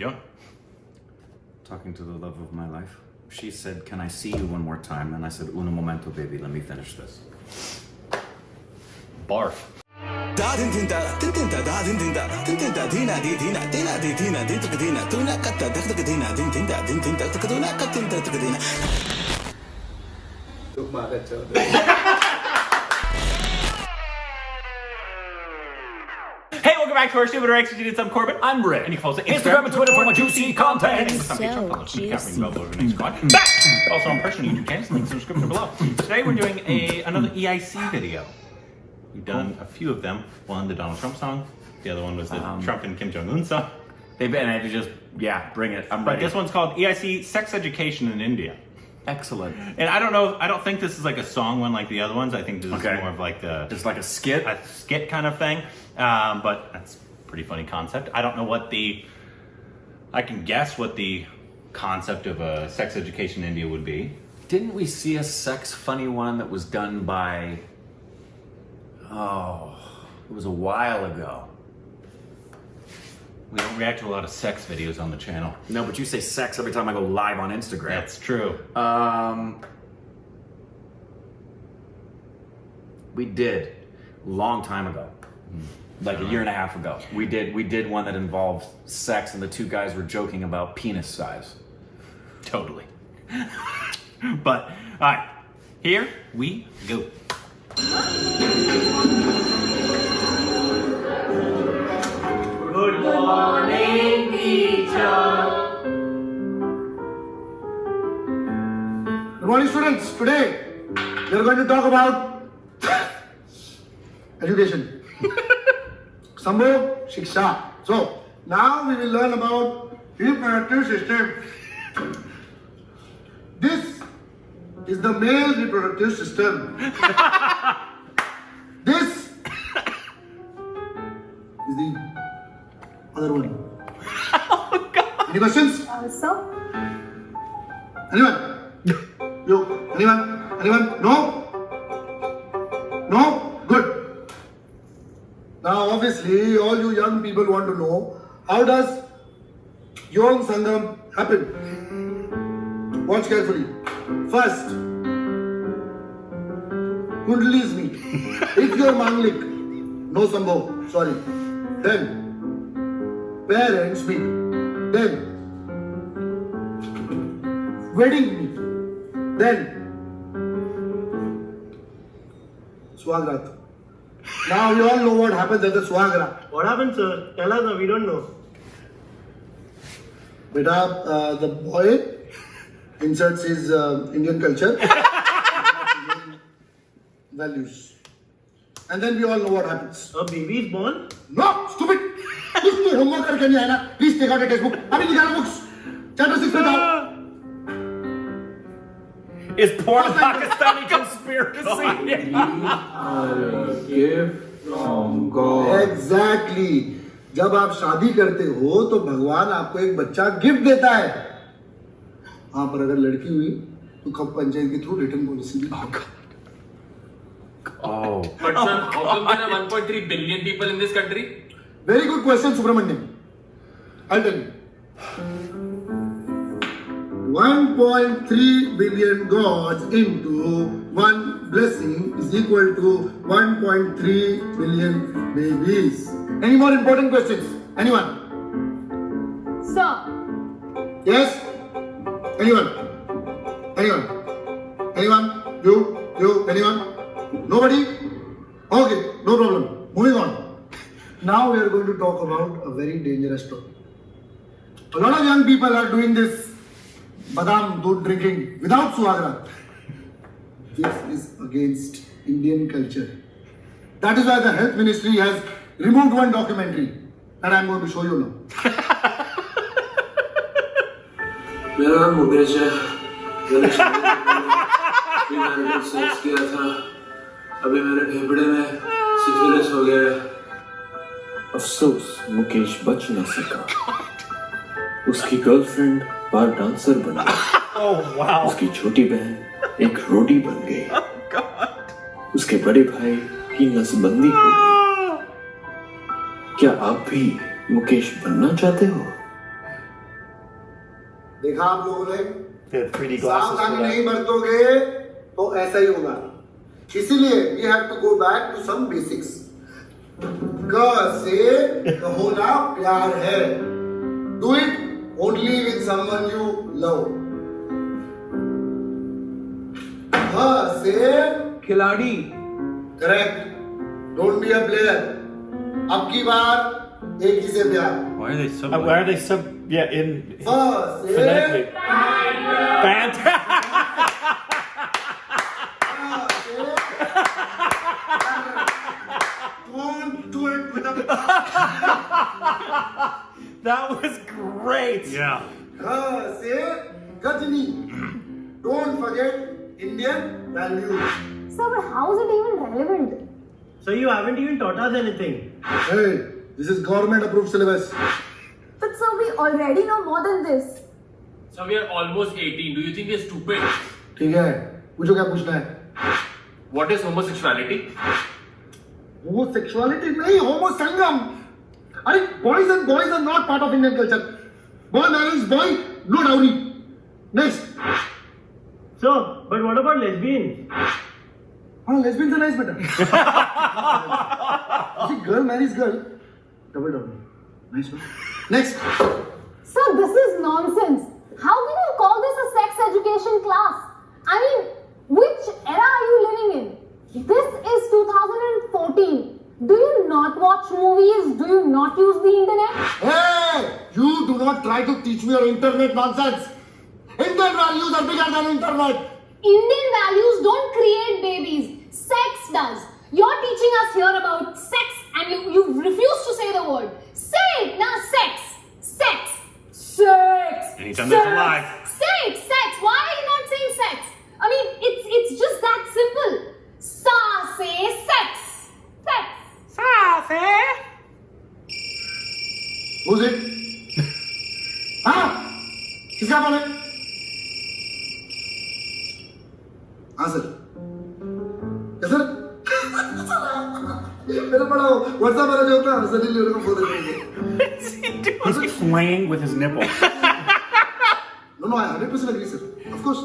doing? Talking to the love of my life. She said, "Can I see you one more time?" And I said, "Un momento, baby. Let me finish this." Barf. Hey, welcome back to our Stupid or Executed. I'm Corbin. I'm Rick. And you can follow us on Instagram and Twitter for more juicy content. Also on personal YouTube channels, links in the description below. Today we're doing another EIC video. We've done a few of them. One, the Donald Trump song. The other one was the Trump and Kim Jong-un song. They've been able to just, bring it. I'm But ready. this one's called EIC Sex Education in India. Excellent. And I don't think this is like a song one like the other ones. I think this is more of like just like a skit kind of thing. But that's a pretty funny concept. I don't know I can guess what the concept of a sex education in India would be. Didn't we see a sex funny one that was done by, it was a while ago. We don't react to a lot of sex videos on the channel. No, but you say sex every time I go live on Instagram. That's true. We did, long time ago. Like a year and a half ago. We did one that involved sex and the two guys were joking about penis size. Totally. But, alright, here we go. Good morning, teacher. Good morning, students. Today we are going to talk about education. Sambho Shiksha. So now we will learn about reproductive system. This is the male reproductive system. This is the other one. Oh, God. Any questions? So? Anyone? You? Anyone? Anyone? No? No? Good. Now obviously all you young people want to know, how does Yom Sangam happen? Watch carefully. First, Kundali's meet. If you're Manglik, no Sambho, sorry. Then parents meet. Then wedding meet. Then Swagrat. Now you all know what happens at the Swagrat. What happened, sir? Tell us, we don't know. Beta, the boy inserts his Indian culture, values. And then we all know what happens. A baby is born? No, stupid! Please homework करके नहीं आया ना? Please take out a textbook. अभी निकालो books. Chapter 6 में जाओ. Is porn a Pakistani conspiracy? Exactly. जब आप शादी करते हो तो भगवान आपको एक बच्चा गिफ्ट देता है. हाँ, पर अगर लड़की हुई तो कब पंचायत के थ्रू रिटर्न पॉलिसी भी. Oh. But sir, how come there are 1.3 billion people in this country? Very good question, Subramaniam. I'll tell you. 1.3 billion gods into one blessing is equal to 1.3 billion babies. Any more important questions? Anyone? Sir. Yes? Anyone? Anyone? Anyone? You? Anyone? Nobody? Okay, no problem. Moving on. Now we are going to talk about a very dangerous topic. A lot of young people are doing this badam doodh drinking without suagra. This is against Indian culture. That is why the health ministry has removed one documentary and I am going to show you now. मेरा नाम मुकेश है. मैंने प्रीमैरिटल sex किया था. अभी मेरे फेफड़े में सिफिलिस हो गया है. अफसोस मुकेश बच न सका. उसकी गर्लफ्रेंड बार डांसर बनी. उसकी छोटी बहन एक रोडी बन गई. उसके बड़े भाई की नसबंदी हो गई. क्या आप भी मुकेश बनना चाहते हो? देखा आप लोगों ने? The 3D glasses. सावधानी for नहीं that. बरतोगे तो ऐसा ही होगा. इसीलिए we have to go back to some basics. क से होना प्यार है. Do it only with someone you love. ख से खिलाड़ी. correct. Don't be a player. अब की बार एक ही से प्यार. Why are they so? Why are they sub? Yeah, in फ से phonetically. Fantastic. Don't do it with a That was great. Yeah. से Ghazni. Don't forget Indian values. Sir, but how is it even relevant? So you haven't even taught us anything. Hey, this is government approved syllabus. But sir, we already know more than this. So we are almost 18. Do you think we're stupid? ठीक है, पूछो क्या पूछना है? What is homosexuality? Homosexuality नहीं, homo sangam. अरे boys and boys are not part of Indian culture. Boy marries boy, no dowry. Next. So, but what about lesbians? हाँ, lesbians are nice बेटा. See, girl marries girl, double dowry. Nice one. Next. Sir, this is nonsense. How can you call this a sex education class? I mean, which era are you living in? This is 2014. Do you not watch movies? Do you not use the internet? Hey, you do not try to teach me your internet nonsense. Indian values are bigger than internet. Indian values don't create babies. Sex does. You're teaching us here about sex and you refuse to say the word. Say it now, sex. Sex. Sex. Anytime there's a lie. Say it, sex. Why are you not saying sex? I mean, it's just that simple. Sa say sex. Sex. Who's it? हाँ? किसका phone है? हाँ sir. क्या sir? मेरा बड़ा WhatsApp वाला जो होता है सर ने को बोल देते He's playing with his nipple. No, I 100% agree, sir. Of course.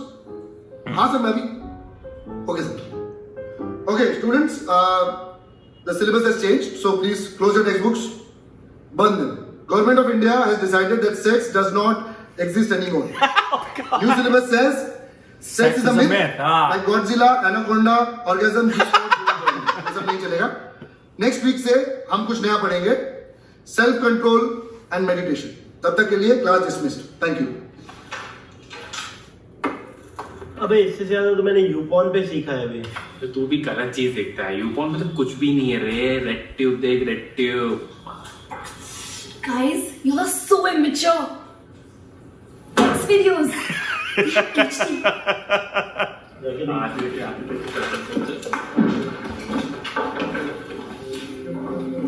हाँ सर मैं भी. Okay, sir. Okay, students. The syllabus has changed, so please close your textbooks. Burn them. Government of India has decided that sex does not exist anymore. New syllabus says sex is a myth. Like Godzilla, Anaconda, orgasm. ये सब नहीं चलेगा. Next week से हम कुछ नया पढ़ेंगे. Self control and meditation. तब तक के लिए class dismissed. Thank you. अबे इससे ज्यादा तो मैंने यूपॉन पे सीखा है अभी. तो तू भी गलत चीज देखता है. यूपॉन में तो कुछ भी नहीं है रे. रेड ट्यूब देख, red tube. Guys, you are so immature. Next videos.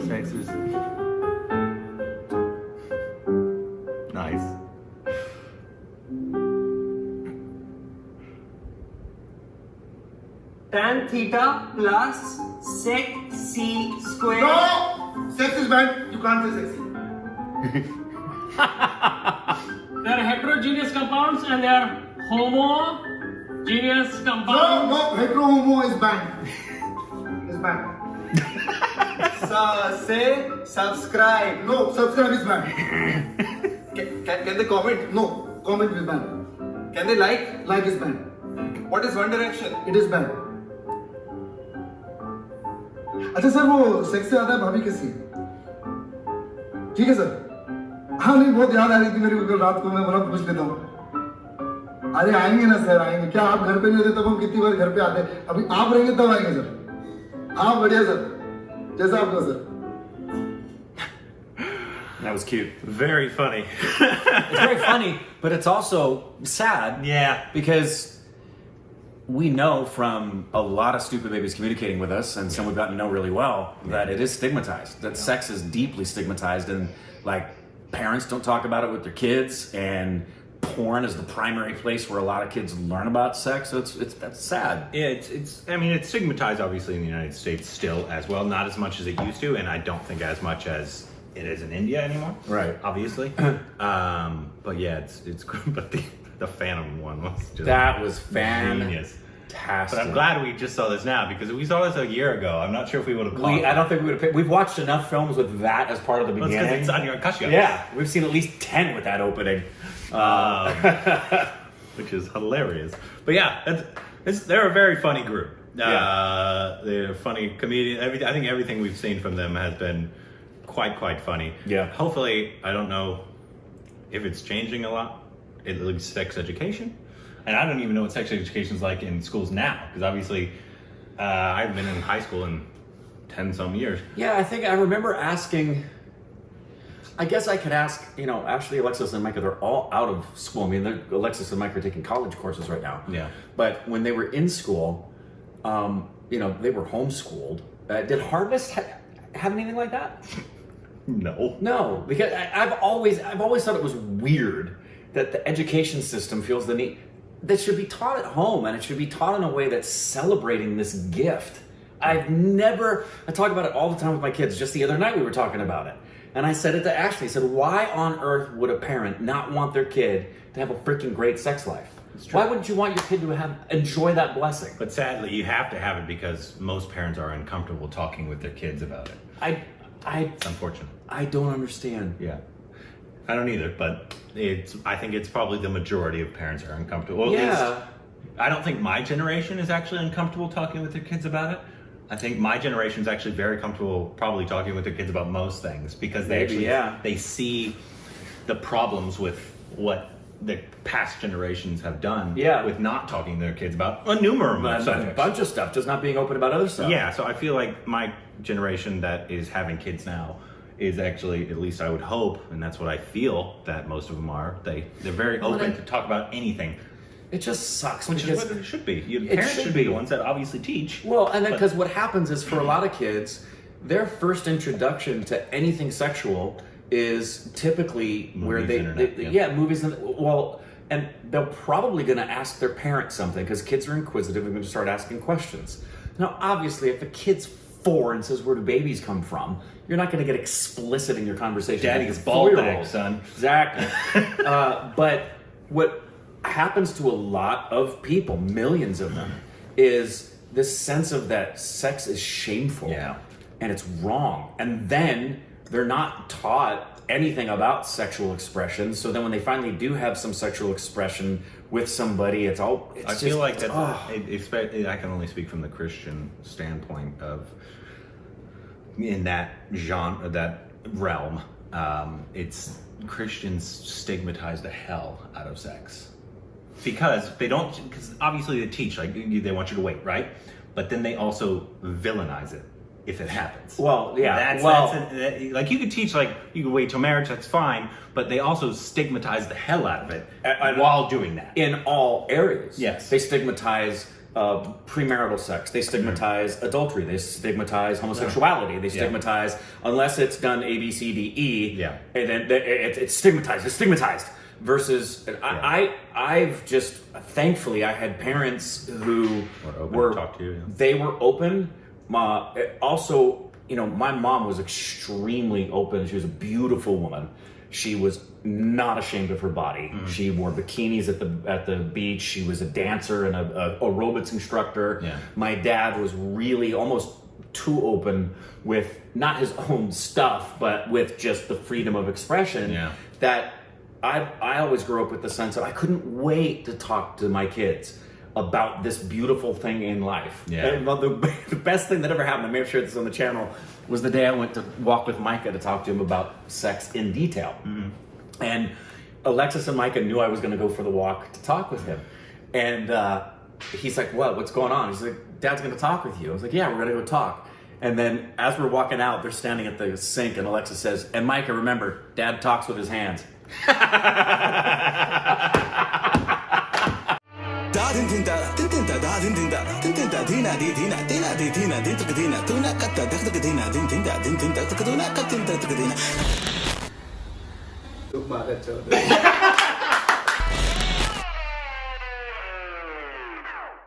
Sex is nice. Tan theta plus sec c square. No, sex is bad. You can't say sexy. They are heterogeneous compounds and they are homogeneous compounds. No, hetero homo is banned. Is banned. Say subscribe. No, subscribe is banned. Can they comment? No, comment is banned. Can they like? Like is banned. What is One Direction? It is banned. अच्छा sir वो sex से आता है भाभी कैसी है? ठीक है सर. हाँ नहीं बहुत याद आ रही थी मेरी को कल रात को. मैं बोला पूछ लेता हूँ. अरे आएंगे ना सर आएंगे. क्या आप घर पे नहीं होते तब हम कितनी बार घर पे आते. अभी आप रहेंगे तब आएंगे सर. हाँ बढ़िया सर. जैसा आप कहो sir. That was cute. Very funny. It's very funny, but it's also sad. Yeah. Because we know from a lot of stupid babies communicating with us, and some we've gotten to know really well, that it is stigmatized. That sex is deeply stigmatized, and like parents don't talk about it with their kids, and porn is the primary place where a lot of kids learn about sex. So that's sad. Yeah, I mean, it's stigmatized obviously in the United States still as well, not as much as it used to, and I don't think as much as it is in India anymore. Right. Obviously. But yeah, it's good. But the Phantom one was just That was genius. fantastic. But I'm glad we just saw this now, because if we saw this a year ago, I'm not sure if we would have caught I don't think we would have. We've watched enough films with that as part of the Well, beginning. it's because it's Anya Akashia. Yeah, we've seen at least 10 with that opening. Which is hilarious. But yeah, they're a very funny group. They're funny comedian. I think everything we've seen from them has been quite funny. Yeah. Hopefully, I don't know if it's changing a lot. At least sex education, and I don't even know what sex education is like in schools now, because obviously I haven't been in high school in 10 some years. Yeah, I think I remember asking. I guess I could ask, Ashley, Alexis, and Micah, they're all out of school. I mean, Alexis and Micah are taking college courses right now. Yeah. But when they were in school, they were homeschooled. Did Harvest have anything like that? No, because I've always thought it was weird that the education system feels the need that should be taught at home, and it should be taught in a way that's celebrating this gift. I talk about it all the time with my kids. Just the other night we were talking about it. And I said it to Ashley. I said, why on earth would a parent not want their kid to have a freaking great sex life? Why wouldn't you want your kid to enjoy that blessing? But sadly, you have to have it because most parents are uncomfortable talking with their kids about it. It's unfortunate. I don't understand. Yeah. I don't either, but I think it's probably the majority of parents are uncomfortable. Well, Yeah. I don't think my generation is actually uncomfortable talking with their kids about it. I think my generation is actually very comfortable probably talking with their kids about most things, because they see the problems with what the past generations have done with not talking to their kids about a numerous subjects. A bunch of stuff, just not being open about other stuff. Yeah, so I feel like my generation that is having kids now is actually, at least I would hope, and that's what I feel that most of them are, they're very open to talk about anything. It just sucks. Which is what it should be. Parents should be the ones that obviously teach. Well, and then because what happens is, for a lot of kids, their first introduction to anything sexual is typically movies, movies. And they're probably going to ask their parents something, because kids are inquisitive and going to start asking questions. Now, obviously, if a kid's 4 and says, where do babies come from? You're not going to get explicit in your conversation. Daddy's ball bag, son. Exactly. But what happens to a lot of people, millions of them, is this sense of that sex is shameful and it's wrong. And then they're not taught anything about sexual expression. So then when they finally do have some sexual expression with somebody, I feel like that. I can only speak from the Christian standpoint of, in that genre, that realm, it's Christians stigmatize the hell out of sex, because obviously they teach, like, they want you to wait, right? But then they also villainize it if it happens. Well, yeah. Like, you could teach, like, you can wait till marriage, that's fine, but they also stigmatize the hell out of it while doing that. In all areas. Yes. They stigmatize premarital sex. They stigmatize adultery. They stigmatize homosexuality. They stigmatize, unless it's done A, B, C, D, E, and then it's stigmatized. It's stigmatized. Versus, I've just, thankfully, I had parents who were talk to you, they were open. Also, my mom was extremely open. She was a beautiful woman. She was not ashamed of her body. Mm-hmm. She wore bikinis at the beach. She was a dancer and a aerobics instructor. Yeah. My dad was really almost too open with not his own stuff, but with just the freedom of expression. Yeah. That I always grew up with the sense that I couldn't wait to talk to my kids about this beautiful thing in life. Yeah. And the best thing that ever happened, I may have shared this on the channel, was the day I went to walk with Micah to talk to him about sex in detail. Mm-hmm. And Alexis and Micah knew I was going to go for the walk to talk with him. And he's like, what's going on? He's like, Dad's going to talk with you. I was like, yeah, we're going to go talk. And then as we're walking out, they're standing at the sink, and Alexis says, and Micah, remember, Dad talks with his hands. Look,